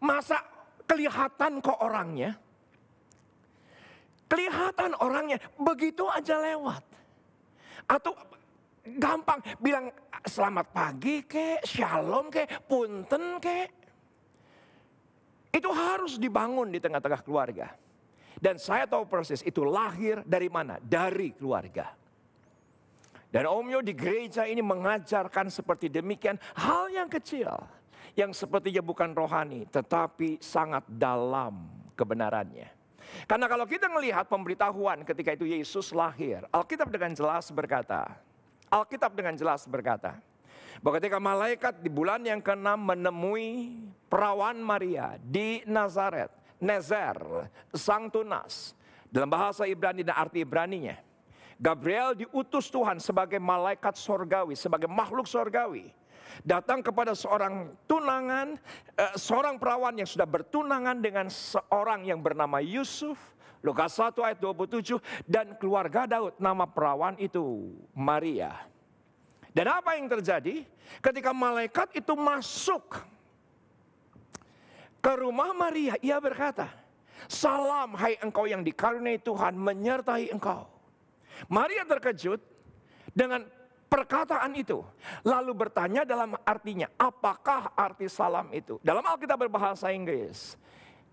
Masa kelihatan kok orangnya? Kelihatan orangnya begitu aja lewat. Atau gampang bilang selamat pagi kek, shalom kek, punten kek." Itu harus dibangun di tengah-tengah keluarga. Dan saya tahu persis itu lahir dari mana? Dari keluarga. Dan Om Nyo di gereja ini mengajarkan seperti demikian hal yang kecil. Yang sepertinya bukan rohani tetapi sangat dalam kebenarannya. Karena kalau kita melihat pemberitahuan ketika itu Yesus lahir, Alkitab dengan jelas berkata, bahwa ketika malaikat di bulan yang ke-6 menemui perawan Maria di Nazaret, Nezer, sang tunas, dalam bahasa Ibrani dan arti Ibraninya, Gabriel diutus Tuhan sebagai malaikat sorgawi, sebagai makhluk sorgawi. Datang kepada seorang tunangan, seorang perawan yang sudah bertunangan dengan seorang yang bernama Yusuf. Lukas 1 ayat 27. Dan keluarga Daud, nama perawan itu Maria. Dan apa yang terjadi? Ketika malaikat itu masuk ke rumah Maria, ia berkata, "Salam hai engkau yang dikaruniai Tuhan menyertai engkau." Maria terkejut dengan perkataan itu. Lalu bertanya dalam artinya, apakah arti salam itu? Dalam Alkitab berbahasa Inggris,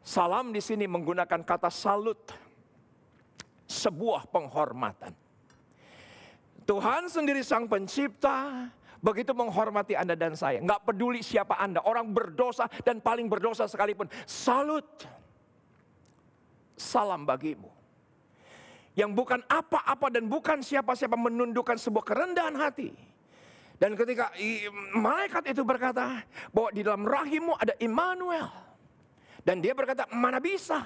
salam di sini menggunakan kata salut. Sebuah penghormatan. Tuhan sendiri sang pencipta begitu menghormati Anda dan saya. Nggak peduli siapa Anda, orang berdosa dan paling berdosa sekalipun. Salut. Salam bagimu. Yang bukan apa-apa dan bukan siapa-siapa, menundukkan sebuah kerendahan hati. Dan ketika malaikat itu berkata bahwa di dalam rahimmu ada Immanuel. Dan dia berkata, "Mana bisa?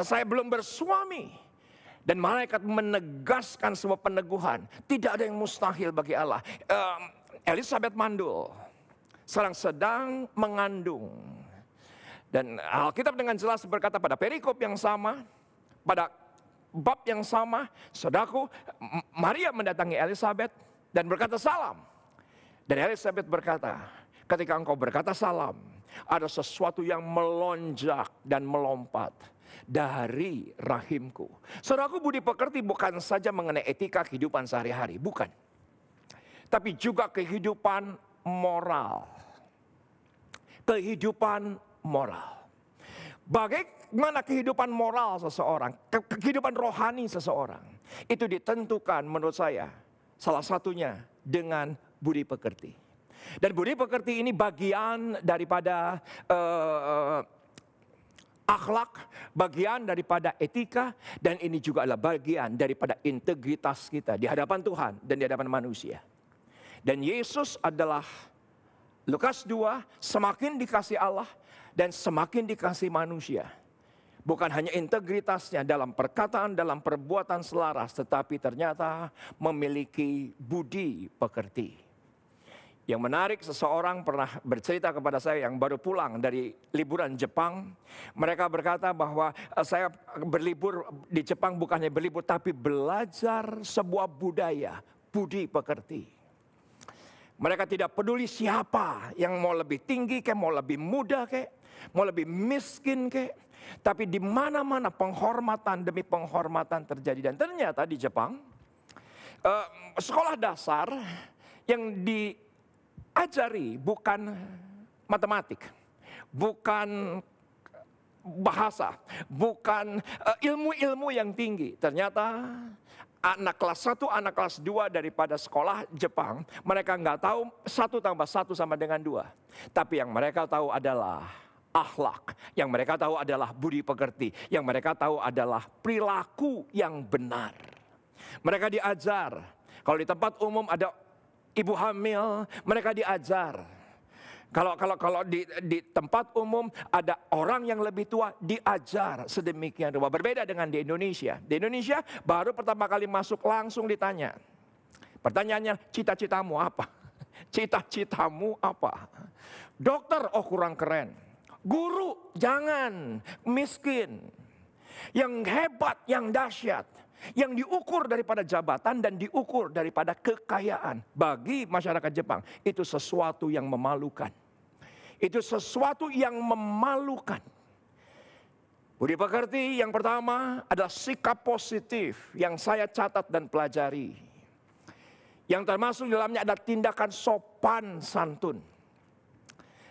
Saya belum bersuami." Dan malaikat menegaskan sebuah peneguhan. Tidak ada yang mustahil bagi Allah. Elizabeth mandul. Sedang mengandung. Dan Alkitab dengan jelas berkata pada perikop yang sama. Pada bab yang sama. Saudaraku, Maria mendatangi Elizabeth. Dan berkata salam. Dan Elizabeth berkata, ketika engkau berkata salam. Ada sesuatu yang melonjak dan melompat dari rahimku. Saudaraku, budi pekerti bukan saja mengenai etika kehidupan sehari-hari, bukan. Tapi juga kehidupan moral. Kehidupan moral. Bagaimana kehidupan moral seseorang, kehidupan rohani seseorang, itu ditentukan menurut saya salah satunya dengan budi pekerti. Dan budi pekerti ini bagian daripada akhlak, bagian daripada etika, dan ini juga adalah bagian daripada integritas kita di hadapan Tuhan dan di hadapan manusia. Dan Yesus adalah, Lukas 2, semakin dikasih Allah dan semakin dikasih manusia. Bukan hanya integritasnya dalam perkataan, dalam perbuatan selaras, tetapi ternyata memiliki budi pekerti. Yang menarik, seseorang pernah bercerita kepada saya yang baru pulang dari liburan Jepang. Mereka berkata bahwa saya berlibur di Jepang bukannya berlibur, tapi belajar sebuah budaya, budi pekerti. Mereka tidak peduli siapa yang mau lebih tinggi, mau lebih muda, mau lebih miskin. Tapi di mana-mana penghormatan demi penghormatan terjadi. Dan ternyata di Jepang, sekolah dasar yang diajari bukan matematik, bukan bahasa, bukan ilmu-ilmu yang tinggi. Ternyata anak kelas 1, anak kelas 2 daripada sekolah Jepang, mereka nggak tahu 1 tambah 1 sama dengan 2. Tapi yang mereka tahu adalah akhlak, yang mereka tahu adalah budi pekerti, yang mereka tahu adalah perilaku yang benar. Mereka diajar, kalau di tempat umum ada ibu hamil, mereka diajar. Kalau di tempat umum ada orang yang lebih tua, diajar sedemikian rupa. Berbeda dengan di Indonesia. Di Indonesia baru pertama kali masuk langsung ditanya. Pertanyaannya, cita-citamu apa? Cita-citamu apa? Dokter, oh kurang keren. Guru, jangan, miskin. Yang hebat, yang dahsyat. Yang diukur daripada jabatan dan diukur daripada kekayaan. Bagi masyarakat Jepang, itu sesuatu yang memalukan. Itu sesuatu yang memalukan. Budi pekerti yang pertama adalah sikap positif yang saya catat dan pelajari. Yang termasuk dalamnya ada tindakan sopan santun.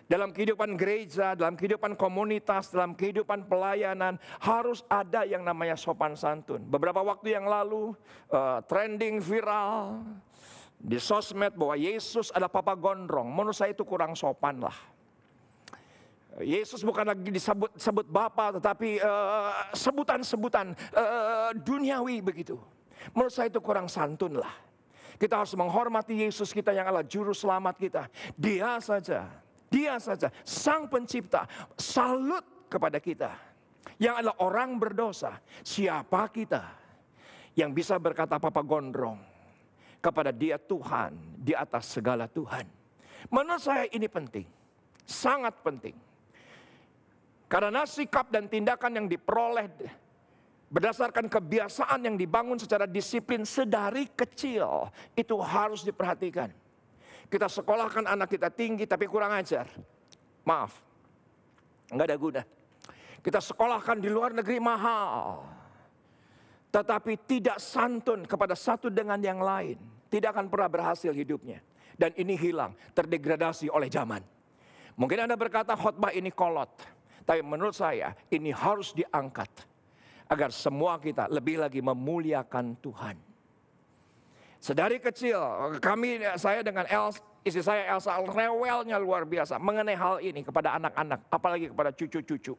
Dalam kehidupan gereja, dalam kehidupan komunitas, dalam kehidupan pelayanan harus ada yang namanya sopan santun. Beberapa waktu yang lalu trending viral di sosmed bahwa Yesus adalah Papa Gondrong. Menurut saya itu kurang sopan lah. Yesus bukan lagi disebut Bapa, tetapi sebutan-sebutan duniawi begitu. Menurut saya itu kurang santun lah. Kita harus menghormati Yesus kita yang adalah juru selamat kita. Dia saja, Sang Pencipta, salut kepada kita. Yang adalah orang berdosa. Siapa kita yang bisa berkata Papa Gondrong kepada Dia Tuhan di atas segala Tuhan? Menurut saya ini penting, sangat penting. Karena sikap dan tindakan yang diperoleh berdasarkan kebiasaan yang dibangun secara disiplin sedari kecil, itu harus diperhatikan. Kita sekolahkan anak kita tinggi tapi kurang ajar. Maaf, nggak ada guna. Kita sekolahkan di luar negeri mahal, tetapi tidak santun kepada satu dengan yang lain, tidak akan pernah berhasil hidupnya. Dan ini hilang, terdegradasi oleh zaman. Mungkin Anda berkata khotbah ini kolot, tapi menurut saya ini harus diangkat agar semua kita lebih lagi memuliakan Tuhan. Sedari kecil saya dengan istri saya Elsa rewelnya luar biasa mengenai hal ini kepada anak-anak, apalagi kepada cucu-cucu.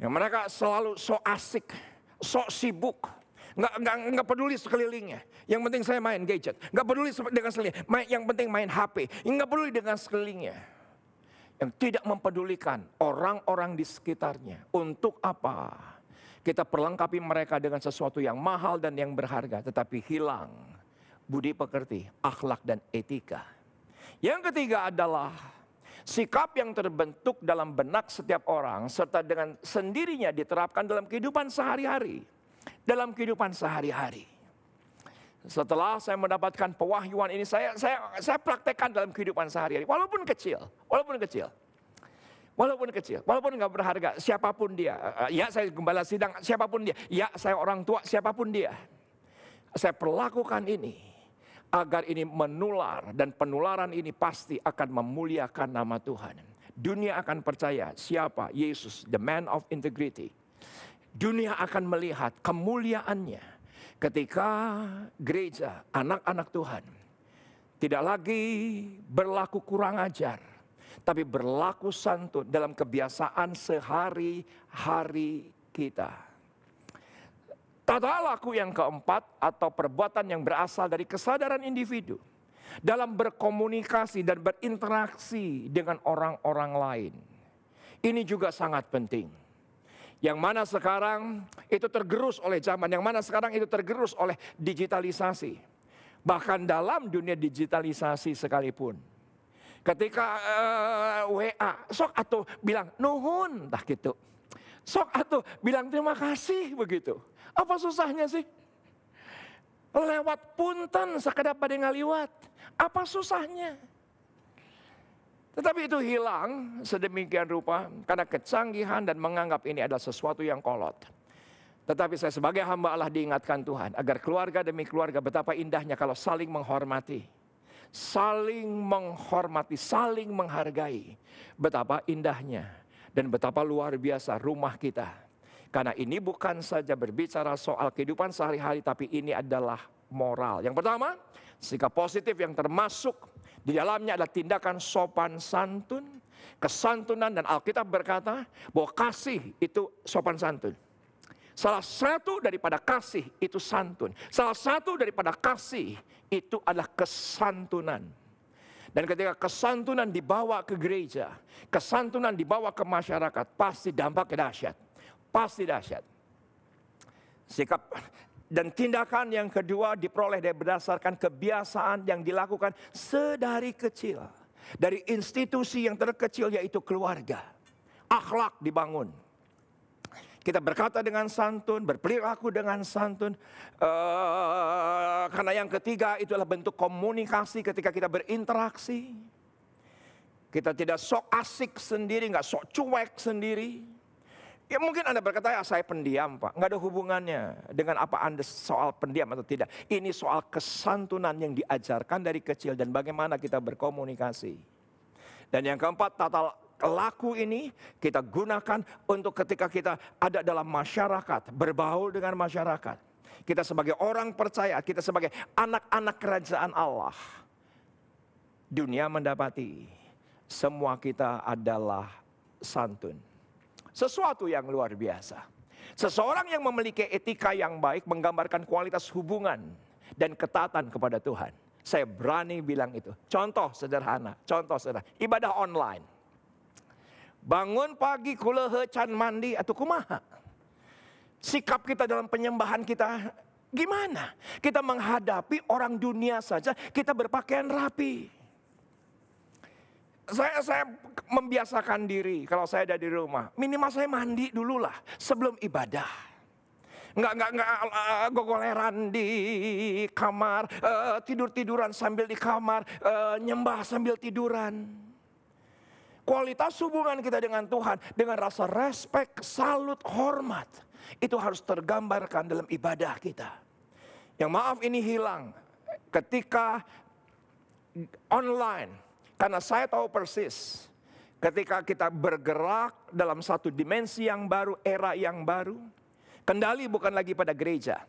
Yang mereka selalu so asik, so sibuk, nggak peduli sekelilingnya. Yang penting saya main gadget, nggak peduli dengan sekelilingnya. Yang penting main HP, nggak peduli dengan sekelilingnya. Yang tidak mempedulikan orang-orang di sekitarnya. Untuk apa? Kita perlengkapi mereka dengan sesuatu yang mahal dan yang berharga, tetapi hilang budi pekerti, akhlak dan etika. Yang ketiga adalah sikap yang terbentuk dalam benak setiap orang serta dengan sendirinya diterapkan dalam kehidupan sehari-hari. Dalam kehidupan sehari-hari. Setelah saya mendapatkan pewahyuan ini, saya praktekkan dalam kehidupan sehari-hari, walaupun kecil. Walaupun nggak berharga, siapapun dia. Ya saya gembala sidang, siapapun dia. Ya saya orang tua, siapapun dia. Saya perlakukan ini agar ini menular, dan penularan ini pasti akan memuliakan nama Tuhan. Dunia akan percaya siapa Yesus, the man of integrity. Dunia akan melihat kemuliaannya ketika gereja, anak-anak Tuhan tidak lagi berlaku kurang ajar, tapi berlaku santun dalam kebiasaan sehari-hari kita. Tata laku yang keempat atau perbuatan yang berasal dari kesadaran individu dalam berkomunikasi dan berinteraksi dengan orang-orang lain. Ini juga sangat penting. Yang mana sekarang itu tergerus oleh zaman, yang mana sekarang itu tergerus oleh digitalisasi. Bahkan dalam dunia digitalisasi sekalipun. Ketika WA, sok atau bilang nuhun, dah gitu. Sok atau bilang terima kasih begitu. Apa susahnya sih? Lewat punten sekedar pada ngaliwat. Apa susahnya? Tetapi itu hilang sedemikian rupa karena kecanggihan dan menganggap ini adalah sesuatu yang kolot. Tetapi saya sebagai hamba Allah diingatkan Tuhan agar keluarga demi keluarga betapa indahnya kalau saling menghormati. Saling menghormati, saling menghargai. Betapa indahnya dan betapa luar biasa rumah kita. Karena ini bukan saja berbicara soal kehidupan sehari-hari, tapi ini adalah moral. Yang pertama, sikap positif yang termasuk di dalamnya adalah tindakan sopan santun, kesantunan, dan Alkitab berkata bahwa kasih itu sopan santun. Salah satu daripada kasih itu santun. Salah satu daripada kasih itu adalah kesantunan. Dan ketika kesantunan dibawa ke gereja, kesantunan dibawa ke masyarakat, pasti dampaknya dahsyat. Pasti dahsyat. Sikap dan tindakan yang kedua diperoleh berdasarkan kebiasaan yang dilakukan sedari kecil. Dari institusi yang terkecil yaitu keluarga. Akhlak dibangun. Kita berkata dengan santun, berperilaku dengan santun. Karena yang ketiga itu adalah bentuk komunikasi ketika kita berinteraksi. Kita tidak sok asik sendiri, nggak sok cuek sendiri. Ya mungkin Anda berkata, ya saya pendiam Pak. Nggak ada hubungannya dengan apa Anda soal pendiam atau tidak. Ini soal kesantunan yang diajarkan dari kecil dan bagaimana kita berkomunikasi. Dan yang keempat, tata laku ini kita gunakan untuk ketika kita ada dalam masyarakat, berbaur dengan masyarakat. Kita sebagai orang percaya, kita sebagai anak-anak kerajaan Allah. Dunia mendapati semua kita adalah santun. Sesuatu yang luar biasa. Seseorang yang memiliki etika yang baik menggambarkan kualitas hubungan dan ketaatan kepada Tuhan. Saya berani bilang itu. Contoh sederhana, ibadah online. Bangun pagi kulehe can mandi atau kumaha. Sikap kita dalam penyembahan kita gimana? Kita menghadapi orang dunia saja kita berpakaian rapi. Saya membiasakan diri kalau saya ada di rumah. Minimal saya mandi dulu lah sebelum ibadah. Nggak gogoleran di kamar, tidur-tiduran sambil di kamar, nyembah sambil tiduran. Kualitas hubungan kita dengan Tuhan dengan rasa respek, salut, hormat. Itu harus tergambarkan dalam ibadah kita. Yang maaf ini hilang ketika online. Karena saya tahu persis ketika kita bergerak dalam satu dimensi yang baru, era yang baru. Kendali bukan lagi pada gereja.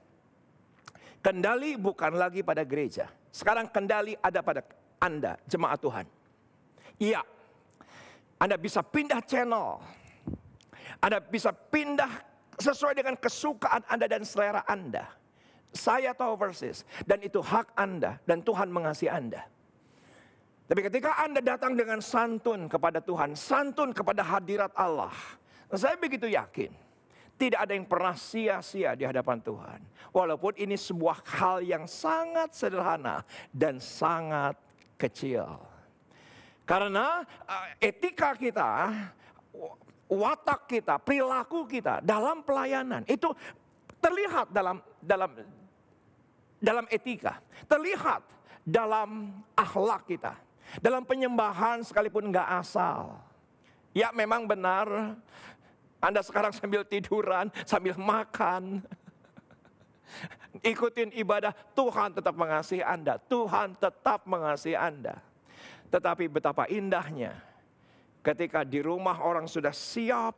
Kendali bukan lagi pada gereja. Sekarang kendali ada pada Anda, jemaat Tuhan. Iya, Anda bisa pindah channel. Anda bisa pindah sesuai dengan kesukaan Anda dan selera Anda. Saya tahu persis. Dan itu hak Anda dan Tuhan mengasihi Anda. Tapi ketika Anda datang dengan santun kepada Tuhan, santun kepada hadirat Allah, saya begitu yakin, tidak ada yang pernah sia-sia di hadapan Tuhan. Walaupun ini sebuah hal yang sangat sederhana dan sangat kecil. Karena etika kita, watak kita, perilaku kita dalam pelayanan, itu terlihat dalam etika, terlihat dalam akhlak kita. Dalam penyembahan sekalipun nggak asal. Ya memang benar. Anda sekarang sambil tiduran, sambil makan. Ikutin ibadah, Tuhan tetap mengasihi Anda. Tuhan tetap mengasihi Anda. Tetapi betapa indahnya ketika di rumah orang sudah siap,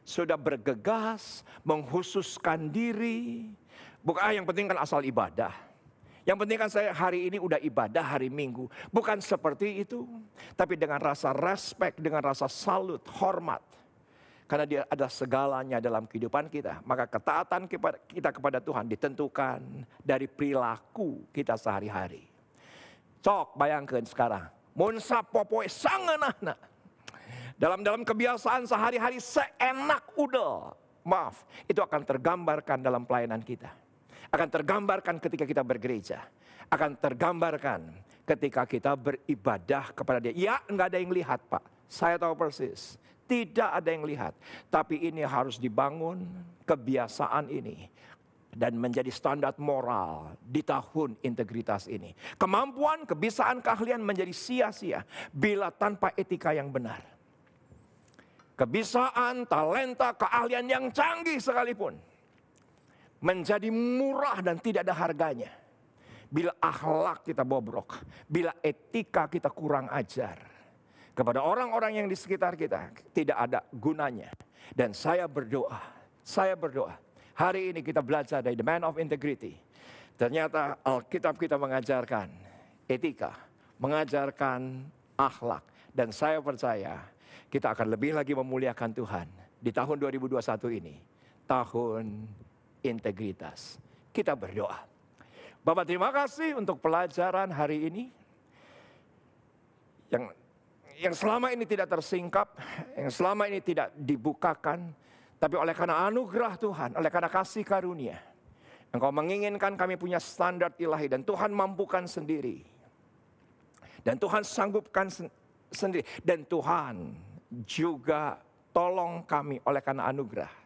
sudah bergegas, menghususkan diri. Bukan yang penting kan asal ibadah. Yang penting kan saya hari ini udah ibadah hari Minggu. Bukan seperti itu. Tapi dengan rasa respek, dengan rasa salut, hormat. Karena dia adalah segalanya dalam kehidupan kita. Maka ketaatan kita kepada Tuhan ditentukan dari perilaku kita sehari-hari. Cok bayangkan sekarang. Mun sapopoe sangeunahna. Dalam kebiasaan sehari-hari seenak udah. Maaf, itu akan tergambarkan dalam pelayanan kita. akan tergambarkan ketika kita bergereja, akan tergambarkan ketika kita beribadah kepada Dia. Ya, enggak ada yang lihat, Pak. Saya tahu persis. Tidak ada yang lihat. Tapi ini harus dibangun kebiasaan ini. Dan menjadi standar moral di tahun integritas ini. Kemampuan, kebiasaan, keahlian menjadi sia-sia bila tanpa etika yang benar. Kebiasaan, talenta, keahlian yang canggih sekalipun menjadi murah dan tidak ada harganya. Bila akhlak kita bobrok, bila etika kita kurang ajar kepada orang-orang yang di sekitar kita, tidak ada gunanya. Dan saya berdoa, hari ini kita belajar dari The Man of Integrity. Ternyata Alkitab kita mengajarkan etika, mengajarkan akhlak. Dan saya percaya kita akan lebih lagi memuliakan Tuhan di tahun 2021 ini. Tahun integritas. Kita berdoa. Bapak, terima kasih untuk pelajaran hari ini. Yang selama ini tidak tersingkap, yang selama ini tidak dibukakan. Tapi oleh karena anugerah Tuhan, oleh karena kasih karunia, Engkau menginginkan kami punya standar ilahi dan Tuhan mampukan sendiri. Dan Tuhan sanggupkan sendiri. Dan Tuhan juga tolong kami oleh karena anugerah.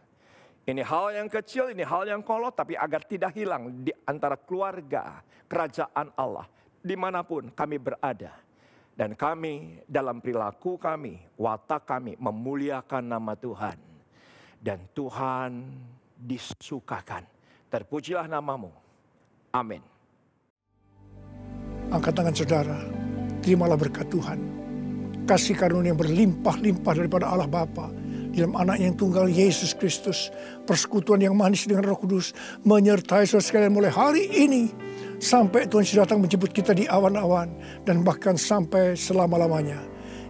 Ini hal yang kecil, ini hal yang kolot, tapi agar tidak hilang di antara keluarga kerajaan Allah. Dimanapun kami berada. Dan kami dalam perilaku kami, watak kami memuliakan nama Tuhan. Dan Tuhan disukakan. Terpujilah namamu. Amin. Angkat tangan saudara. Terimalah berkat Tuhan. Kasih karunia yang berlimpah-limpah daripada Allah Bapa dalam anak yang tunggal Yesus Kristus. Persekutuan yang manis dengan Roh Kudus menyertai saudara sekalian mulai hari ini. Sampai Tuhan sudah datang menjemput kita di awan-awan. Dan bahkan sampai selama-lamanya.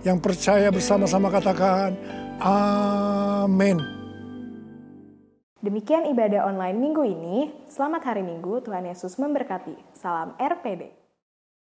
Yang percaya bersama-sama katakan amin. Demikian ibadah online minggu ini. Selamat hari Minggu, Tuhan Yesus memberkati. Salam RPD.